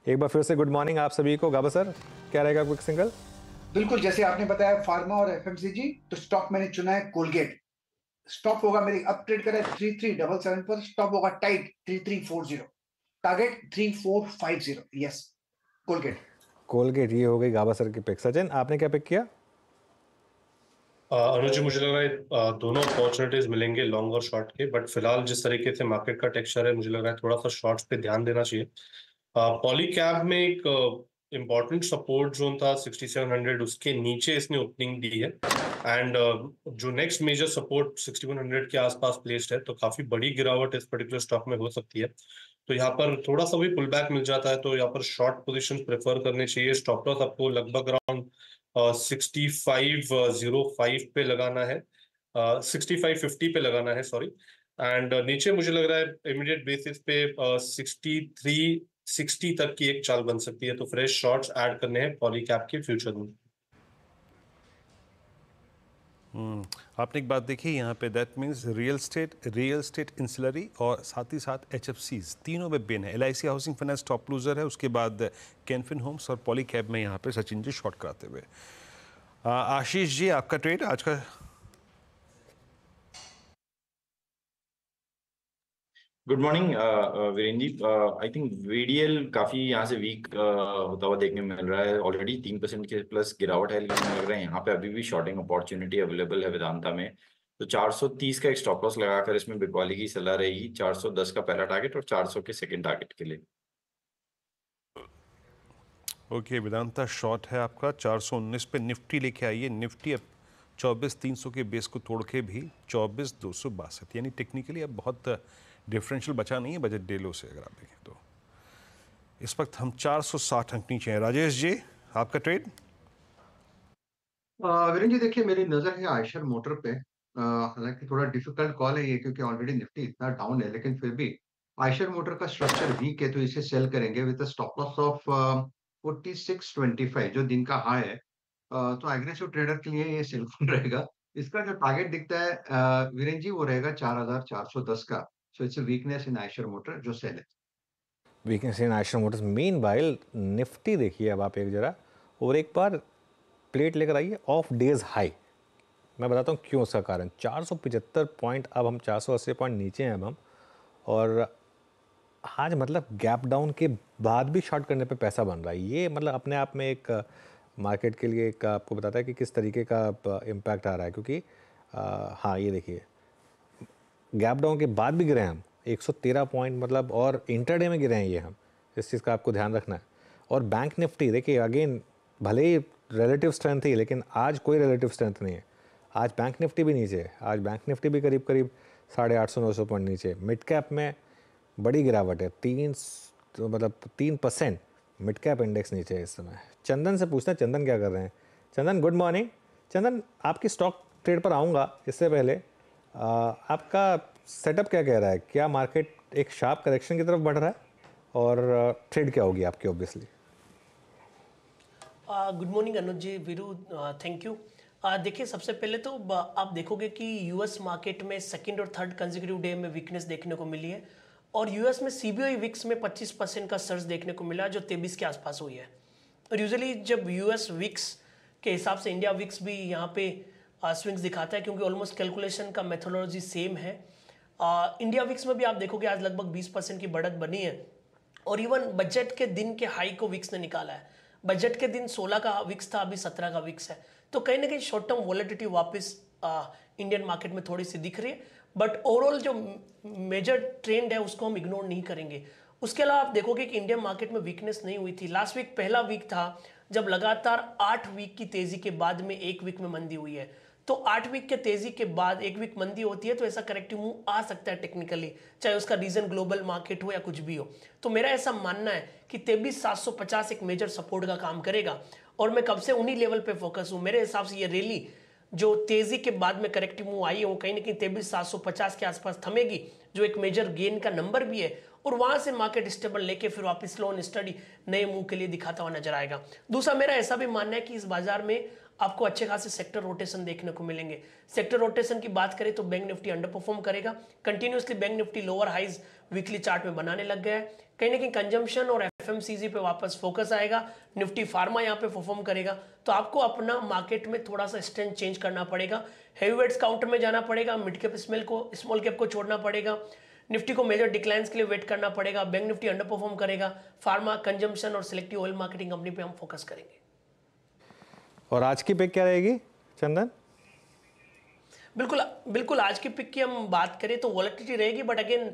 एक बार फिर से गुड मॉर्निंग आप सभी को। गाबा सर, क्या रहेगा क्विक सिंगल? बिल्कुल, जैसे आपने बताया फार्मा और एफएमसीजी, तो स्टॉक मैंने चुना है कोलगेट। स्टॉप होगा मेरी अप ट्रेड करा है 3377 पर, स्टॉप होगा tight 3340, target 3450। Yes, Colgate. Colgate, ये हो गई गाबा सर की पिक। सचिन, आपने क्या पिक किया? अनुज जी, मुझे लग रहा है दोनों अपॉर्चुनिटीज मिलेंगे लॉन्ग और शॉर्ट के, बट फिलहाल जिस तरीके से मार्केट का टेक्सचर है मुझे लग रहा है थोड़ा सा शॉर्ट्स पे ध्यान देना चाहिए। पॉलीकैब में एक इम्पॉर्टेंट सपोर्ट जोन था 6700, उसके नीचे इसने ओपनिंग दी है। एंड जो नेक्स्ट मेजर सपोर्ट 6100 के आसपास प्लेस्ड है, तो काफी बड़ी गिरावट इस पर्टिकुलर स्टॉक में हो सकती है। तो यहाँ पर थोड़ा सा भी पुल बैक मिल जाता है तो यहाँ पर शॉर्ट पोजिशन प्रेफर करने चाहिए। स्टॉप लॉस आपको लगभग अराउंड 6505 पे लगाना है, 6550 पे लगाना है, सॉरी। एंड नीचे मुझे लग रहा है इमीडिएट बेसिस पे 6360 तक की एक चाल बन सकती है, तो फ्रेश शॉर्ट्स ऐड करने हैं पॉलीकैब के फ्यूचर में। आपने एक बात देखी यहाँ पे, that means real estate ancillary और साथ ही साथ HFCs तीनों में बिन है। LIC housing finance top loser है, उसके बाद कैनफिन होम्स और पॉलीकैब में यहाँ पे सचिन जी शॉर्ट कराते हुए। आशीष जी, आपका ट्रेड आज का? Good morning Virendra ji. I think VDL काफी यहाँ से वीक होता हुआ देखने में मिल रहा है। ऑलरेडी 3% के प्लस गिरावट है, लेकिन मुझे लग रहा है यहाँ पे अभी भी शॉर्टिंग अपॉर्चुनिटी अवेलेबल है वेदांता में। तो 430 का एक स्टॉप लॉस लगाकर इसमें बिकवाली की सलाह रहेगी। 410 का पहला टारगेट और 400 के सेकंड टारगेट के लिए। ओके, वेदांता शॉर्ट है आपका 419 पे। निफ्टी लेके आइए। निफ्टी अब 24,300 के बेस को तोड़ के भी 24,262, यानी टेक्निकली अब बहुत डिफरेंशियल बचा नहीं है बजट डे लो से अगर आप देखें तो। इस वक्त हम 460 अंक नीचे हैं। राजेश जी, आपका ट्रेड? वीरेंद्र जी, देखिए मेरी नजर है आयशर मोटर पे। हालांकि थोड़ा डिफिकल्ट कॉल है ये, क्योंकि ऑलरेडी निफ्टी इतना डाउन है, लेकिन फिर भी आयशर मोटर का स्ट्रक्चर वीक है, तो इसे सेल करेंगे विद स्टॉप लॉस ऑफ 4625 जो दिन का हाई है। तो एग्रेसिव ट्रेडर के लिए ये सेलफोन रहेगा। इसका जो टारगेट दिखता है वीरेंद्र जी, वो रहेगा 4410 का। So it's weakness in Eicher motor जो सेल है। Weakness in Eicher Motors. Mean while Nifty देखिए अब आप एक जरा, और एक बार प्लेट लेकर आइए ऑफ डेज हाई। मैं बताता हूँ क्यों उसका कारण। 475 पॉइंट, अब हम 480 पॉइंट नीचे हैं अब हम। और आज मतलब गैप डाउन के बाद भी शॉर्ट करने पे पैसा बन रहा है। ये मतलब अपने आप में एक मार्केट के लिए एक आपको बताता है कि किस तरीके का इम्पैक्ट आ रहा है। क्योंकि हाँ, ये देखिए गैप डाउन के बाद भी गिरे हैं हम 113 पॉइंट, मतलब, और इंटरडे में गिरे हैं ये हम। इस चीज़ का आपको ध्यान रखना है। और बैंक निफ्टी देखिए अगेन, भले ही रिलेटिव स्ट्रेंथ थी, लेकिन आज कोई रिलेटिव स्ट्रेंथ नहीं है। आज बैंक निफ्टी भी नीचे है। आज बैंक निफ्टी भी करीब करीब 850-900 पॉइंट नीचे। मिड कैप में बड़ी गिरावट है, 3% मिड कैप इंडेक्स नीचे है इस समय। चंदन से पूछते हैं, चंदन क्या कर रहे हैं। चंदन, गुड मॉर्निंग। चंदन, आपकी स्टॉक ट्रेड पर आऊँगा, इससे पहले आपका सेटअप क्या कह रहा है? क्या मार्केट एक शार्प करेक्शन की तरफ बढ़ रहा है, और ट्रेड क्या होगी आपकी obviously? Good morning Anuj ji, Viru, thank you. देखिए, सबसे पहले तो आप देखोगे कि यूएस मार्केट में सेकंड और थर्ड कंसेक्यूटिव डे में वीकनेस देखने को मिली है, और यूएस में सीबीओई विक्स में 25% का सर्ज देखने को मिला, जो 23 के आसपास हुई है। और यूजुअली जब यूएस विक्स के हिसाब से इंडिया विक्स भी यहाँ पे स्विंग्स दिखाता है, क्योंकि ऑलमोस्ट कैलकुलेशन का मेथोडोलॉजी सेम है। इंडिया विक्स में भी आप देखोगे आज लगभग 20% की बढ़त बनी है, और इवन बजट के दिन के हाई को विक्स ने निकाला है। बजट के दिन 16 का विक्स था, अभी 17 का विक्स है। तो कहीं ना कहीं शॉर्ट टर्म वॉलेटिलिटी वापस इंडियन मार्केट में थोड़ी सी दिख रही है, बट ओवरऑल जो मेजर ट्रेंड है उसको हम इग्नोर नहीं करेंगे। उसके अलावा आप देखोगे कि इंडियन मार्केट में वीकनेस नहीं हुई थी। लास्ट वीक पहला वीक था जब लगातार 8 वीक की तेजी के बाद में एक वीक में मंदी हुई है। तो 8 वीक के तेजी के बाद एक वीक मंदी होती है, तो ऐसा करेक्टिव मूव आ सकता है टेक्निकली, चाहे उसका रीजन ग्लोबल मार्केट हो या कुछ भी हो। तो मेरा ऐसा मानना है कि 23,750 एक मेजर सपोर्ट का काम करेगा, और मैं कब से उन्हीं लेवल पे फोकस हूं। मेरे हिसाब से ये रैली जो तेजी के बाद में करेक्टिव मूव आई है, वो कहीं ना कहीं 23,750 के आसपास थमेगी, जो एक मेजर गेन का नंबर भी है, और वहां से मार्केट स्टेबल लेके फिर वापस लोन स्टडी नए मूव के लिए दिखाता हुआ नजर आएगा। दूसरा, मेरा ऐसा भी मानना है कि इस बाजार में आपको अच्छे खासे सेक्टर रोटेशन देखने को मिलेंगे। सेक्टर रोटेशन की बात करें तो बैंक निफ्टी अंडर परफॉर्म करेगा। Continuously bank Nifty lower highs weekly chart में बनाने लग गया है। कहीं ना कहीं कंजम्पशन और एफएमसीजी पे वापस फोकस आएगा, निफ्टी फार्मा यहाँ पे परफॉर्म करेगा, तो आपको अपना मार्केट में थोड़ा सा स्ट्रेंथ चेंज करना पड़ेगा। हेवीवेट्स काउंटर में जाना पड़ेगा, मिड कैप स्मॉल कैप को छोड़ना पड़ेगा, निफ्टी को मेजर डिक्लाइंस के लिए वेट करना पड़ेगा, बैंक निफ्टी अंडर परफॉर्म करेगा, फार्मा, कंजम्पशन और सिलेक्टिव ऑयल मार्केटिंग कंपनी पे हम फोकस करेंगे। और आज की पिक क्या रहेगी चंदन? बिल्कुल आज की पिक की हम बात करें तो वॉलेटिलिटी रहेगी, बट अगेन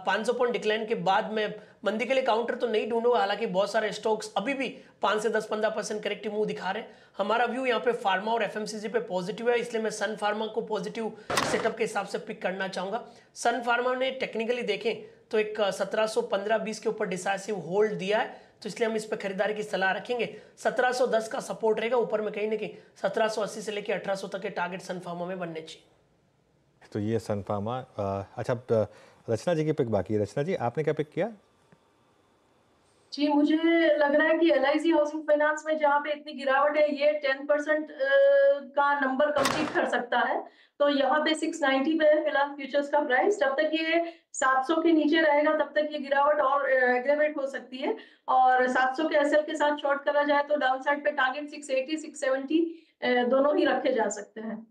500 पॉइंट डिक्लाइन के बाद मैं मंदी के लिए काउंटर तो नहीं ढूंढूंगा। हालांकि बहुत सारे स्टॉक्स अभी भी 5 से 10-15% करेक्टिव मूव दिखा रहे हैं। हमारा व्यू यहाँ पे फार्मा और एफएमसीजी पे पॉजिटिव है, इसलिए मैं सन फार्मा को पॉजिटिव सेटअप के हिसाब से पिक करना चाहूंगा। सन फार्मा ने टेक्निकली देखें तो एक 1715-20 के ऊपर डिसाइसिव होल्ड दिया है, तो इसलिए हम इस पर खरीदारी की सलाह रखेंगे। 1710 का सपोर्ट रहेगा, ऊपर में कहीं ना कहीं 1780 से लेकर 1800 तक के टारगेट सन फार्मा में बनने चाहिए। तो ये सन फार्मा। अच्छा, रचना जी की पिक बाकी है। रचना जी, आपने क्या पिक किया? जी, मुझे लग रहा है कि LIC हाउसिंग फाइनेंस में जहाँ पे इतनी गिरावट है, ये 10% का नंबर कंप्लीट कर सकता है। तो यहाँ पे 690 पे है फिलहाल फ्यूचर्स का प्राइस। जब तक ये 700 के नीचे रहेगा तब तक ये गिरावट और एग्रेवेट हो सकती है। और 700 के SL के साथ शॉर्ट करा जाए तो डाउन साइड पे टारगेट 680, 670 दोनों ही रखे जा सकते हैं।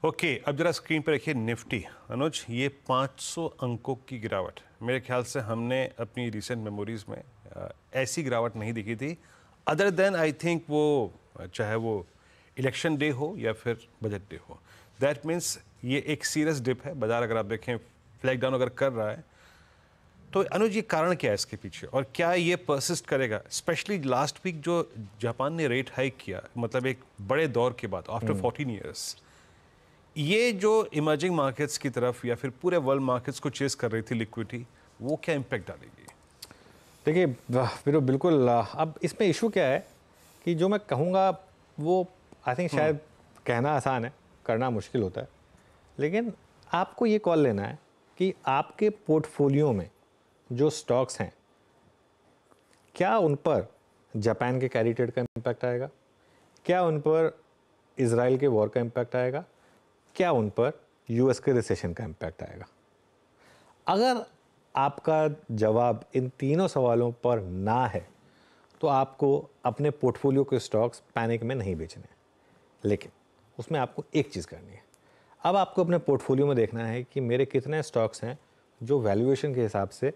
ओके, अब जरा स्क्रीन पर रखिए निफ्टी। अनुज, ये 500 अंकों की गिरावट, मेरे ख्याल से हमने अपनी रिसेंट मेमोरीज में ऐसी गिरावट नहीं देखी थी, अदर देन आई थिंक वो चाहे वो इलेक्शन डे हो या फिर बजट डे हो। दैट मीन्स ये एक सीरियस डिप है। बाजार अगर आप देखें फ्लैग डाउन अगर कर रहा है, तो अनुज ये कारण क्या है इसके पीछे, और क्या ये परसिस्ट करेगा? स्पेशली लास्ट वीक जो जापान ने रेट हाइक किया, मतलब एक बड़े दौर के बाद आफ्टर 14 ईयर्स, ये जो इमर्जिंग मार्केट्स की तरफ या फिर पूरे वर्ल्ड मार्केट्स को चेस कर रही थी लिक्विडिटी, वो क्या इम्पैक्ट डालेगी? देखिए फिर बिल्कुल, अब इसमें इशू क्या है कि जो मैं कहूँगा वो आई थिंक शायद कहना आसान है, करना मुश्किल होता है। लेकिन आपको ये कॉल लेना है कि आपके पोर्टफोलियो में जो स्टॉक्स हैं, क्या उन पर जापान के कैरी ट्रेड का इम्पैक्ट आएगा, क्या उन पर इजराइल के वॉर का इम्पैक्ट आएगा, क्या उन पर यूएस के रिसेशन का इम्पैक्ट आएगा। अगर आपका जवाब इन तीनों सवालों पर ना है तो आपको अपने पोर्टफोलियो के स्टॉक्स पैनिक में नहीं बेचने हैं। लेकिन उसमें आपको एक चीज़ करनी है, अब आपको अपने पोर्टफोलियो में देखना है कि मेरे कितने स्टॉक्स हैं जो वैल्यूएशन के हिसाब से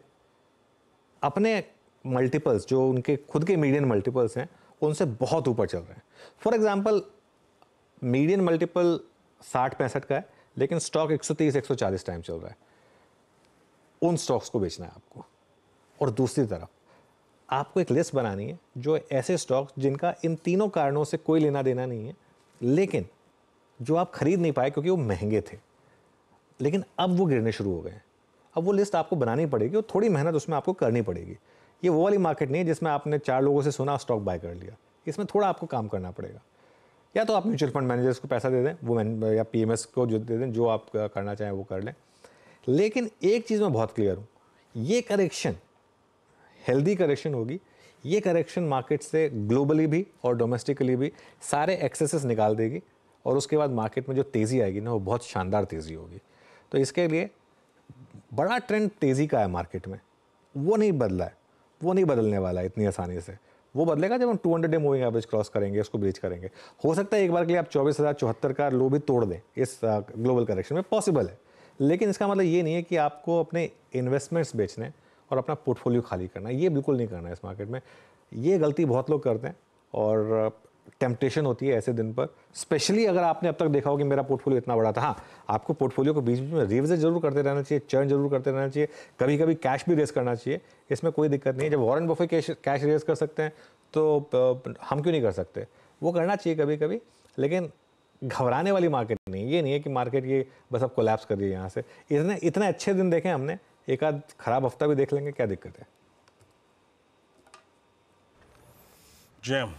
अपने मल्टीपल्स, जो उनके खुद के मीडियन मल्टीपल्स हैं, उनसे बहुत ऊपर चल रहे हैं। फॉर एग्जांपल, मीडियन मल्टीपल 60-65 का है, लेकिन स्टॉक 130-140 टाइम चल रहा है। उन स्टॉक्स को बेचना है आपको। और दूसरी तरफ आपको एक लिस्ट बनानी है जो ऐसे स्टॉक्स जिनका इन तीनों कारणों से कोई लेना देना नहीं है, लेकिन जो आप खरीद नहीं पाए क्योंकि वो महंगे थे, लेकिन अब वो गिरने शुरू हो गए हैं। अब वो लिस्ट आपको बनानी पड़ेगी और थोड़ी मेहनत उसमें आपको करनी पड़ेगी। ये वो वाली मार्केट नहीं है जिसमें आपने 4 लोगों से सुना स्टॉक बाय कर लिया। इसमें थोड़ा आपको काम करना पड़ेगा। या तो आप म्यूचुअल फंड मैनेजर्स को पैसा दे दें, वो या PMS को जो दे दें, जो आप करना चाहें वो कर लें। लेकिन एक चीज़ मैं बहुत क्लियर हूँ, ये करेक्शन हेल्दी करेक्शन होगी। ये करेक्शन मार्केट से ग्लोबली भी और डोमेस्टिकली भी सारे एक्सेसेस निकाल देगी, और उसके बाद मार्केट में जो तेज़ी आएगी ना, वो बहुत शानदार तेज़ी होगी। तो इसके लिए बड़ा ट्रेंड तेज़ी का है मार्केट में, वो नहीं बदला है, वो नहीं बदलने वाला है इतनी आसानी से। वो बदलेगा जब हम 200 डे मूविंग एवरेज क्रॉस करेंगे, उसको ब्रीच करेंगे। हो सकता है एक बार के लिए आप 24,074 का लो भी तोड़ दें इस ग्लोबल करेक्शन में, पॉसिबल है। लेकिन इसका मतलब ये नहीं है कि आपको अपने इन्वेस्टमेंट्स बेचने और अपना पोर्टफोलियो खाली करना, ये बिल्कुल नहीं करना है इस मार्केट में। ये गलती बहुत लोग करते हैं और टेम्पटेशन होती है ऐसे दिन पर, स्पेशली अगर आपने अब तक देखा हो कि मेरा पोर्टफोलियो इतना बड़ा था। हाँ, आपको पोर्टफोलियो को बीच बीच में रिविजिट जरूर करते रहना चाहिए, चर्न जरूर करते रहना चाहिए, कभी कभी कैश भी रेस करना चाहिए, इसमें कोई दिक्कत नहीं है। जब वॉरेन बफे कैश रेस कर सकते हैं तो हम क्यों नहीं कर सकते? वो करना चाहिए कभी कभी, लेकिन घबराने वाली मार्केट नहीं। ये नहीं है कि मार्केट ये बस अब कोलैप्स कर दिए यहाँ से। इतने अच्छे दिन देखें हमने, एक आध खराब हफ्ता भी देख लेंगे, क्या दिक्कत है? जैम,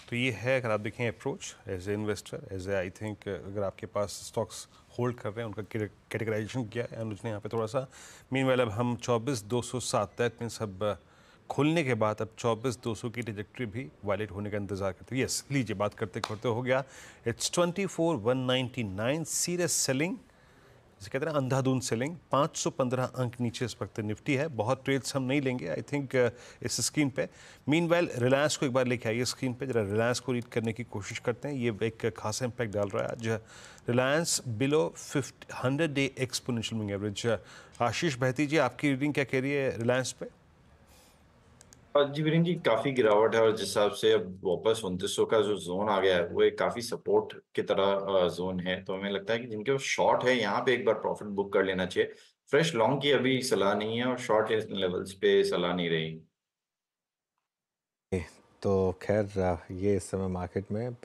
तो ये है अगर आप देखें approach as a investor, as a I think अगर आपके पास स्टॉक्स होल्ड कर रहे हैं, उनका कैटेगराइजेशन किया है अनुज ने यहाँ पे थोड़ा सा। मीनवाइल अब हम 24,207, दैट मीन्स अब खुलने के बाद अब 24,200 की ट्रैजेक्टरी भी वायलेट होने का इंतजार करते हैं। यस, लीजिए बात करते करते हो गया। इट्स 24,199 सीरियस सेलिंग जैसे कहते हैं ना अंधाधुंध सेलिंग, 515 अंक नीचे इस वक्त निफ्टी है। बहुत ट्रेड्स हम नहीं लेंगे आई थिंक इस स्क्रीन पे। मीनवाइल रिलायंस को एक बार लेके आइए स्क्रीन पे, जरा रिलायंस को रीड करने की कोशिश करते हैं। ये एक खासा इम्पैक्ट डाल रहा है आज Reliance below 100 day exponential moving average. Ashish Bahti ji, आपकी रीडिंग क्या कह रही है रिलायंस पे? जी वीरेंद्र जी, काफी गिरावट है और जिस हिसाब से अब वापस 2900 का जो जोन आ गया है वो एक काफी सपोर्ट की तरह जोन है। तो हमें लगता है कि जिनके शॉर्ट है यहाँ पे एक बार प्रॉफिट बुक कर लेना चाहिए। फ्रेश लॉन्ग की अभी सलाह नहीं है और शॉर्ट लेवल्स पे सलाह नहीं रही। तो खैर ये इस समय मार्केट में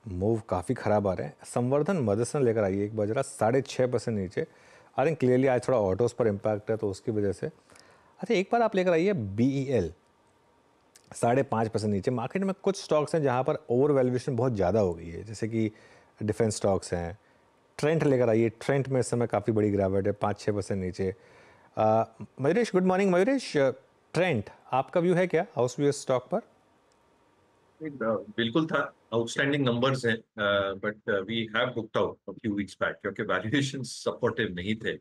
मूव काफ़ी ख़राब आ रहे हैं। संवर्धन मदरसन लेकर आइए एक बार जरा 6.5% नीचे। आई थिंक क्लियरली आज थोड़ा ऑटोज़ पर इम्पैक्ट है तो उसकी वजह से। अच्छा एक बार आप लेकर आइए BEL 5.5% नीचे। मार्केट में कुछ स्टॉक्स हैं जहां पर ओवर वैल्यूएशन बहुत ज़्यादा हो गई है, जैसे कि डिफेंस स्टॉक्स हैं। ट्रेंट लेकर आइए, ट्रेंट में इस समय काफ़ी बड़ी गिरावट है, 5-6% नीचे। Mayuresh, good morning Mayuresh. Trent आपका व्यू है क्या, हाउस व्यू स्टॉक पर? बिल्कुल था, आउटस्टैंडिंग नंबर्स हैं, but we have booked out a few weeks back क्योंकि वैल्यूएशन सपोर्टिव नहीं थे।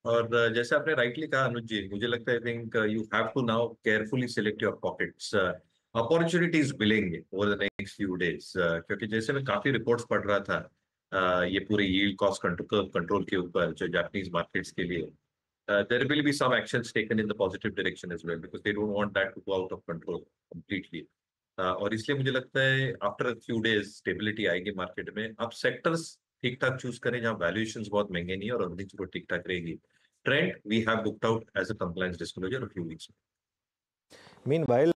और जैसे आपने राइटली कहा अनुज जी, मुझे लगता है I think you have to now carefully select your pockets. Opportunities मिलेंगे over the next few days, क्योंकि जैसे मैं काफी रिपोर्ट्स पढ़ रहा था ये पूरे यील्ड कॉस्ट कंट्रोल के ऊपर जो जापानीज मार्केट्स के लिए, there will be some actions taken in the positive direction as well because they don't want that to go out of control completely. और इसलिए मुझे लगता है आफ्टर फ्यू डेज स्टेबिलिटी आएगी मार्केट में। अब सेक्टर्स ठीक ठाक चूज करें जहां वैल्यूएशंस बहुत महंगे नहीं है और अर्निंग्स को ठीक ठाक रहेगी। Trend we have booked out as a compliance disclosure a few weeks. Meanwhile